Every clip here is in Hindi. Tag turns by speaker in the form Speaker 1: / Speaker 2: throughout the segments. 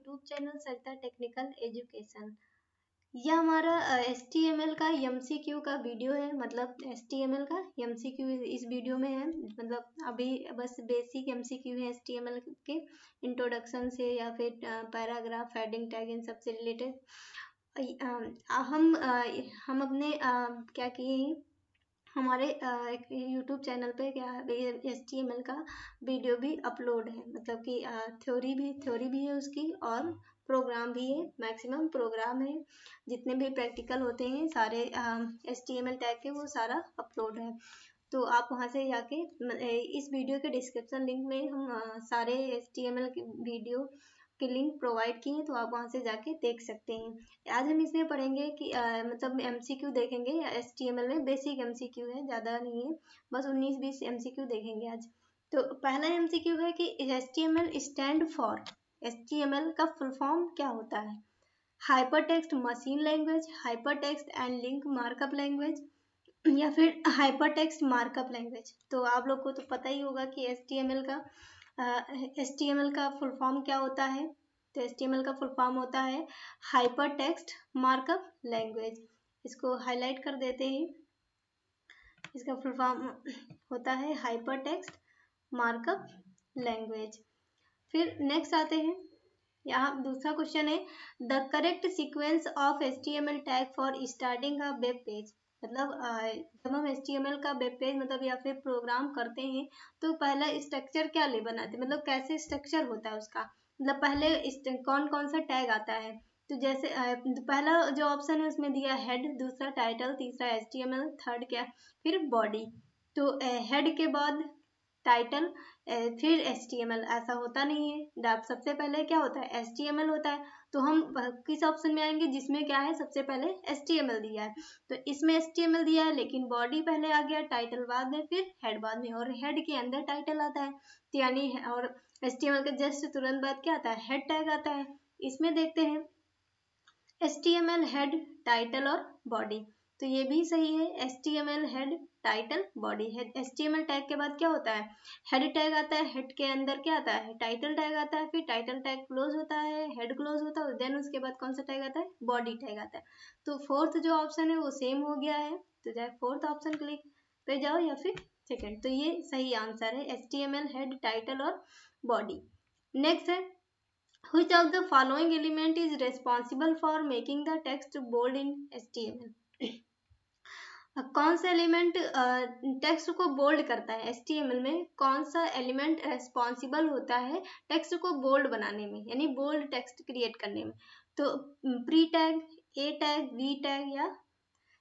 Speaker 1: यूट्यूब चैनल सरिता टेक्निकल एजुकेशन। यह हमारा HTML का MCQ का वीडियो है। मतलब HTML का MCQ इस वीडियो में है। मतलब अभी बस बेसिक MCQ है HTML के, इंट्रोडक्शन से या फिर पैराग्राफ, हेडिंग, टैग, इन सब से रिलेटेड हम अपने क्या किए हैं, हमारे यूट्यूब चैनल पे क्या HTML का वीडियो भी अपलोड है। मतलब कि थ्योरी भी है उसकी और प्रोग्राम भी है। मैक्सिमम प्रोग्राम है, जितने भी प्रैक्टिकल होते हैं सारे HTML टैग के, वो सारा अपलोड है। तो आप वहाँ से जाके इस वीडियो के डिस्क्रिप्शन लिंक में हम सारे HTML के वीडियो के लिंक प्रोवाइड किए हैं, तो आप वहाँ से जाके देख सकते हैं। आज हम इसमें पढ़ेंगे कि मतलब MCQ देखेंगे। HTML में बेसिक MCQ है, ज़्यादा नहीं है, बस 19-20 MCQ देखेंगे आज। तो पहला MCQ है कि HTML स्टैंड फॉर, HTML का फुल फॉर्म क्या होता है? Hypertext machine language, hypertext and link markup language, या फिर हाइपरटेक्स्ट मार्कअप लैंग्वेज। तो आप लोग को तो पता ही होगा कि HTML का फुल फॉर्म क्या होता है। तो HTML का फुल फॉर्म होता है हाइपरटेक्स्ट मार्कअप लैंग्वेज। इसको हाईलाइट कर देते हैं। इसका फुल फॉर्म होता है हाइपरटेक्स्ट मार्कअप लैंग्वेज। फिर नेक्स्ट आते हैं, यहाँ दूसरा क्वेश्चन है the correct sequence of HTML tag for starting a web page. मतलब जब हम HTML का वेब पेज मतलब या फिर प्रोग्राम करते हैं, तो पहला स्ट्रक्चर क्या ले बनाते हैं, मतलब कैसे स्ट्रक्चर होता है उसका। मतलब पहले कौन कौन सा टैग आता है। तो जैसे पहला जो ऑप्शन है उसमें दिया हेड, दूसरा टाइटल, तीसरा HTML, थर्ड क्या, फिर बॉडी। तो हेड के बाद टाइटल, फिर HTML, ऐसा होता नहीं है। सबसे पहले क्या होता है, HTML होता है। तो हम किस ऑप्शन में आएंगे जिसमें क्या है, सबसे पहले HTML दिया है। तो इसमें HTML दिया है, लेकिन बॉडी पहले आ गया, टाइटल बाद में, फिर हेड बाद में, और हेड के अंदर टाइटल आता है। तो यानी और HTML के जस्ट तुरंत बाद क्या आता है, हेड टैग आता है। इसमें देखते हैं HTML हेड, टाइटल और बॉडी। तो ये भी सही है, HTML head, title, body. HTML tag के बाद क्या होता है, हेड टैग आता है। हेड के अंदर क्या आता है, टाइटल टैग आता है। फिर टाइटल टैग क्लोज होता है, हेड क्लोज होता है, देन उसके बाद कौन सा टैग आता है, बॉडी टैग आता है। तो फोर्थ जो ऑप्शन है वो सेम हो गया है। तो चाहे फोर्थ ऑप्शन क्लिक पे जाओ या फिर सेकेंड, तो ये सही आंसर है, HTML हेड, टाइटल और बॉडी। नेक्स्ट है which of the following element is responsible for making the text bold in HTML। कौन सा एलिमेंट टेक्स्ट को बोल्ड करता है HTML में, कौन सा एलिमेंट रेस्पॉन्सिबल होता है टेक्स्ट को बोल्ड बनाने में, यानी बोल्ड टेक्स्ट क्रिएट करने में। तो pre tag, A tag, we tag या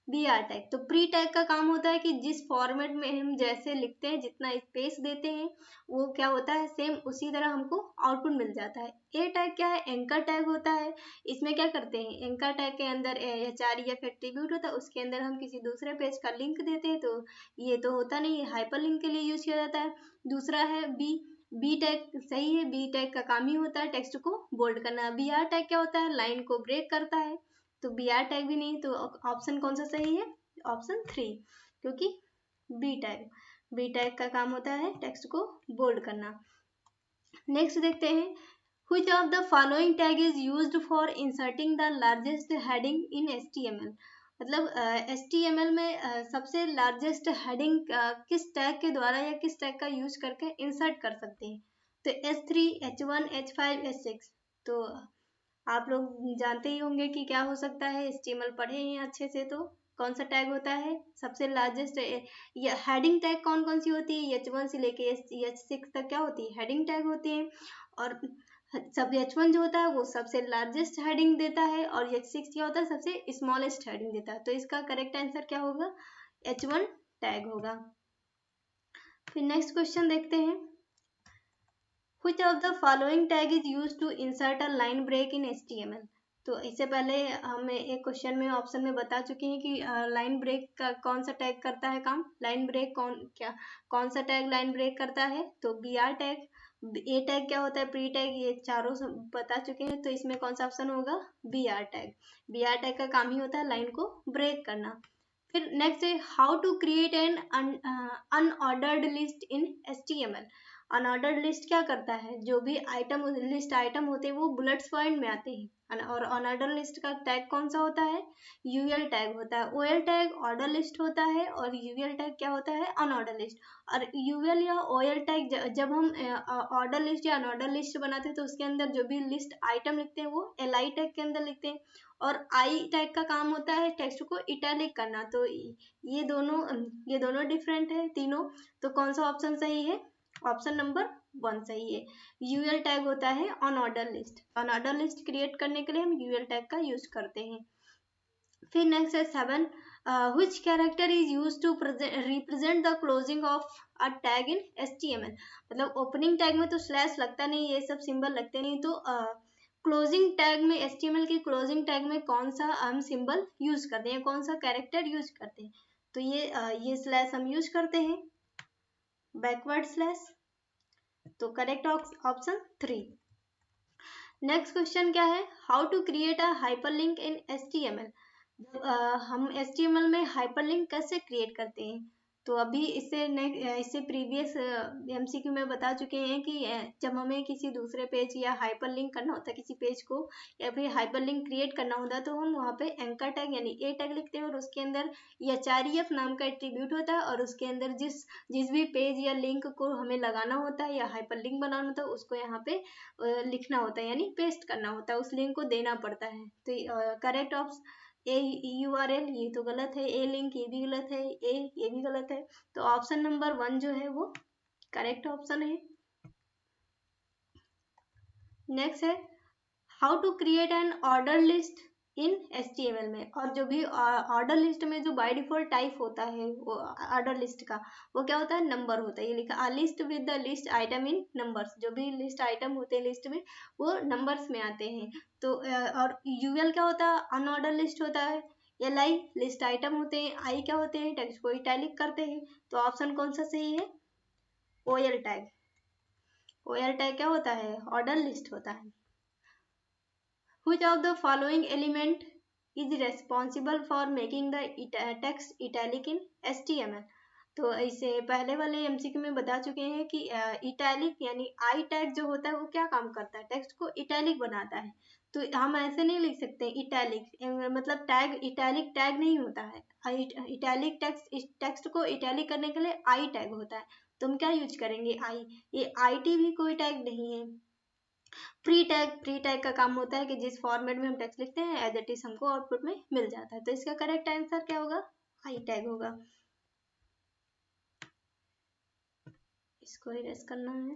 Speaker 1: BR टैग। तो प्री टैग का काम होता है कि जिस फॉर्मेट में हम जैसे लिखते हैं, जितना स्पेस देते हैं, वो क्या होता है, सेम उसी तरह हमको आउटपुट मिल जाता है। ए टैग क्या है, एंकर टैग होता है। इसमें क्या करते हैं, एंकर टैग के अंदर HREF एट्रीब्यूट होता है, उसके अंदर हम किसी दूसरे पेज का लिंक देते हैं। तो ये तो होता नहीं है, हाइपर लिंक के लिए यूज किया जाता है। दूसरा है बी टैग, सही है, बी टैग का काम ही होता है टेक्स्ट को बोल्ड करना। BR टैग क्या होता है, लाइन को ब्रेक करता है। तो BR टैग भी नहीं, तो ऑप्शन कौन सा सही है, ऑप्शन 3, क्योंकि बी टैग का काम होता है टेक्स्ट को बोल्ड करना। नेक्स्ट देखते हैं which of the following tag is used for inserting the largest heading in HTML। मतलब HTML में सबसे लार्जेस्ट हेडिंग किस टैग के द्वारा या किस टैग का यूज करके इंसर्ट कर सकते हैं। तो H3, H1, H5, H6। तो आप लोग जानते ही होंगे कि क्या हो सकता है, HTML पढ़े हैं अच्छे से, तो कौन सा टैग होता है सबसे लार्जेस्ट। हेडिंग टैग कौन कौन सी होती है, H1 से लेके H6 तक क्या होती है, हेडिंग टैग होती है। और सब H1 जो होता है वो सबसे लार्जेस्ट हेडिंग देता है, और H6 क्या होता है, सबसे स्मॉलेस्ट हेडिंग देता है। तो इसका करेक्ट आंसर क्या होगा, H1 टैग होगा। फिर नेक्स्ट क्वेश्चन देखते हैं which of the following tag is used to insert a line break in HTML। तो इससे पहले हम एक क्वेश्चन में ऑप्शन में बता चुके हैं कि लाइन ब्रेक का कौन सा टैग करता है काम। लाइन ब्रेक कौन सा टैग लाइन ब्रेक करता है, तो BR टैग। ए टैग क्या होता है, प्री टैग, ये चारों बता चुके हैं। तो इसमें कौन सा ऑप्शन होगा, BR टैग। BR टैग का काम ही होता है लाइन को ब्रेक करना। फिर नेक्स्ट है how to create an unordered list in HTML। Unordered list क्या करता है, जो भी आइटम लिस्ट आइटम होते हैं वो बुलेट्स पॉइंट में आते हैं। और अनऑर्डर लिस्ट का टैग कौन सा होता है, यूएल टैग होता है। ओएल टैग ऑर्डर लिस्ट होता है और यूएल टैग क्या होता है, अनऑर्डर लिस्ट। और यूएल या ओएल टैग जब हम ऑर्डर लिस्ट या अनऑर्डर लिस्ट बनाते हैं तो उसके अंदर जो भी लिस्ट आइटम लिखते हैं वो एलआई टैग के अंदर लिखते हैं। और आई टैग का काम होता है टेक्स्ट को इटैलिक करना। तो ये दोनों डिफरेंट है तीनों। तो कौन सा ऑप्शन सही है, ऑप्शन नंबर 1 सही है। यूएल टैग होता है unordered list. Unordered list create करने के लिए हम यूएल टैग का यूज करते हैं। फिर नेक्स्ट है 7, which character is used to represent the closing of a tag in HTML। मतलब ओपनिंग टैग में तो स्लैश लगता नहीं, ये सब सिंबल लगते नहीं, तो क्लोजिंग टैग में HTML की क्लोजिंग टैग में कौन सा हम सिंबल यूज करते हैं, कौन सा कैरेक्टर यूज करते हैं, तो ये स्लैश हम यूज करते हैं, बैकवर्ड स्लैश। तो करेक्ट ऑप्शन 3। नेक्स्ट क्वेश्चन क्या है, how to create a hyperlink in HTML। हम HTML में हाइपरलिंक कैसे क्रिएट करते हैं, तो अभी इससे प्रीवियस MCQ में बता चुके हैं कि जब हमें किसी दूसरे पेज या हाइपरलिंक करना होता है किसी पेज को, या फिर हाइपरलिंक क्रिएट करना होता है, तो हम वहाँ पे एंकर टैग यानी ए टैग लिखते हैं और उसके अंदर href नाम का एट्रीब्यूट होता है और उसके अंदर जिस भी पेज या लिंक को हमें लगाना होता है या हाइपरलिंक बनाना होता है उसको यहाँ पे लिखना होता है, यानी पेस्ट करना होता है, उस लिंक को देना पड़ता है। तो करेक्ट ऑप्शन ए URL, ये तो गलत है, ए लिंक ये भी गलत है, ये भी गलत है। तो ऑप्शन नंबर 1 जो है वो करेक्ट ऑप्शन है। नेक्स्ट है how to create an order list in HTML में। और जो भी ऑर्डर लिस्ट में जो बाय डिफॉल्ट टाइप होता है वो ऑर्डर लिस्ट का, वो क्या होता है, नंबर होता है। ये लिखा a list with the list item in numbers, जो भी लिस्ट आइटम होते हैं लिस्ट में वो नंबर्स में आते हैं। तो और यूएल क्या होता है, अनऑर्डर लिस्ट होता है। एलआई लिस्ट आइटम होते हैं, आई क्या होते हैं, टेक्स्ट को इटैलिक करते हैं। तो ऑप्शन कौन सा सही है, ओएल टैग। ओएल टैग क्या होता है, ऑर्डर लिस्ट होता है। Which of the following element is responsible for making the text italic in HTML। तो इसे पहले वाले MCQ में बता चुके हैं कि इटैलिक यानी आई टैग जो होता है वो क्या काम करता है, टेक्स्ट को इटैलिक बनाता है। तो हम ऐसे नहीं लिख सकते इटैलिक, मतलब टैग इटैलिक टैग नहीं होता है। इटैलिक टेक्स्ट को इटैलिक करने के लिए आई टैग होता है। तो हम क्या यूज करेंगे, आई। ये IT भी कोई टैग नहीं है। प्री टैग का काम होता है कि जिस फॉर्मेट में हम टेक्स्ट लिखते हैं एज इट इज हमको आउटपुट में मिल जाता है। तो इसका करेक्ट आंसर क्या होगा, आई टैग होगा। इसको इरेज करना है।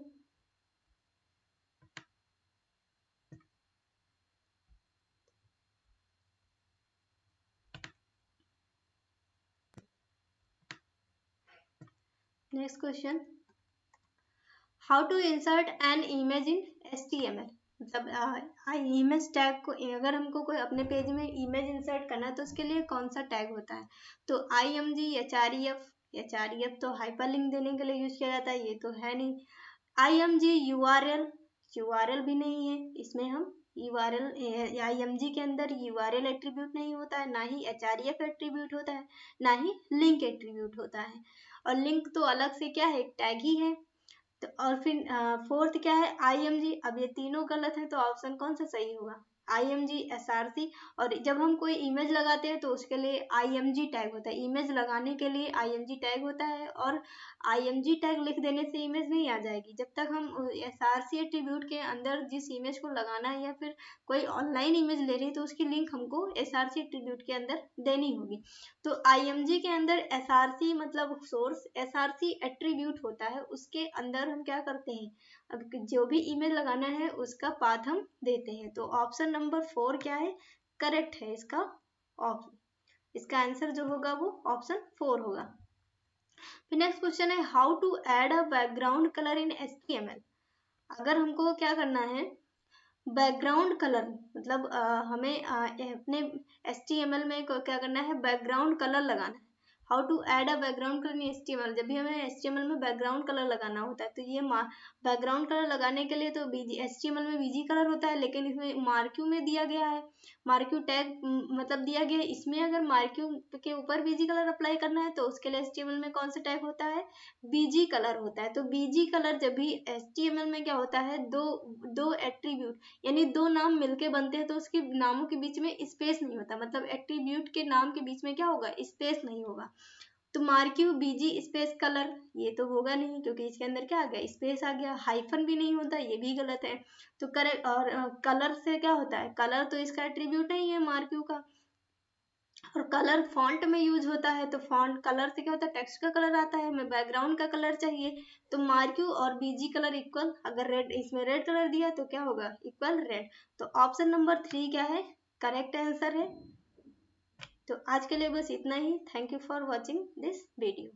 Speaker 1: Next question, how to insert an image in HTML। मतलब इमेज टैग को, अगर हमको कोई अपने पेज में इमेज इंसर्ट करना है तो उसके लिए कौन सा टैग होता है, तो IMG href तो हाइपरलिंक देने के लिए यूज किया जाता है, ये तो है नहीं। IMG URL भी नहीं है इसमें, हम URL IMG के अंदर URL एट्रीब्यूट नहीं होता है, ना ही href एट्रीब्यूट होता है, ना ही लिंक एट्रीब्यूट होता है। और लिंक तो अलग से क्या है, टैग ही है। तो और फिर फोर्थ क्या है, IMG। अब ये तीनों गलत है तो ऑप्शन कौन सा सही होगा, IMG SRC। और जब हम कोई इमेज लगाते हैं तो उसके लिए IMG टैग होता है, इमेज लगाने के लिए IMG टैग होता है। और IMG टैग लिख देने से इमेज नहीं आ जाएगी, जब तक हम SRC एट्रीब्यूट के अंदर जिस इमेज को लगाना है या फिर कोई ऑनलाइन इमेज ले रही है तो उसकी लिंक हमको SRC एट्रीब्यूट के अंदर देनी होगी। तो IMG के अंदर SRC मतलब सोर्स SRC एट्रीब्यूट होता है, उसके अंदर हम क्या करते हैं, अब जो भी इमेज लगाना है उसका पाथ हम देते हैं। तो ऑप्शन नंबर 4 क्या है, करेक्ट है इसका ऑप्शन। इसका आंसर जो होगा वो ऑप्शन 4 होगा। फिर नेक्स्ट क्वेश्चन है, how to add a background colour in HTML। अगर हमको क्या करना है, बैकग्राउंड कलर मतलब हमें अपने HTML में क्या करना है, बैकग्राउंड कलर लगाना है। How to add a background colour in HTML। जब भी हमें HTML में बैकग्राउंड कलर लगाना होता है तो ये बैकग्राउंड कलर लगाने के लिए तो HTML में BG कलर होता है, लेकिन इसमें मार्क्यू में दिया गया है, मार्क्यू टैग मतलब दिया गया है। इसमें अगर मार्क्यू के ऊपर BG कलर अप्लाई करना है तो उसके लिए HTML में कौन सा टैग होता है, BG कलर होता है। तो BG कलर जब भी HTML में क्या होता है, दो एट्रीब्यूट यानी दो नाम मिलके बनते हैं तो उसके नामों के बीच में स्पेस नहीं होता, मतलब एट्रीब्यूट के नाम के बीच में क्या होगा, स्पेस नहीं होगा। तो मार्क्यू BG स्पेस कलर ये तो होगा नहीं, क्योंकि इसके अंदर क्या आ गया, स्पेस आ गया। हाइफन भी नहीं होता, ये भी गलत है। तो करेक्ट। और कलर से क्या होता है, कलर तो इसका एट्रीब्यूट नहीं है मार्क्यू का। और कलर फॉन्ट में यूज होता है, तो फॉन्ट कलर से क्या होता है, टेक्स्ट का कलर आता है, हमें बैकग्राउंड का कलर चाहिए। तो मार्क्यू और BG कलर इक्वल, अगर रेड इसमें रेड कलर दिया तो क्या होगा, इक्वल रेड। तो ऑप्शन नंबर 3 क्या है, करेक्ट आंसर है। तो आज के लिए बस इतना ही। Thank you for watching this video.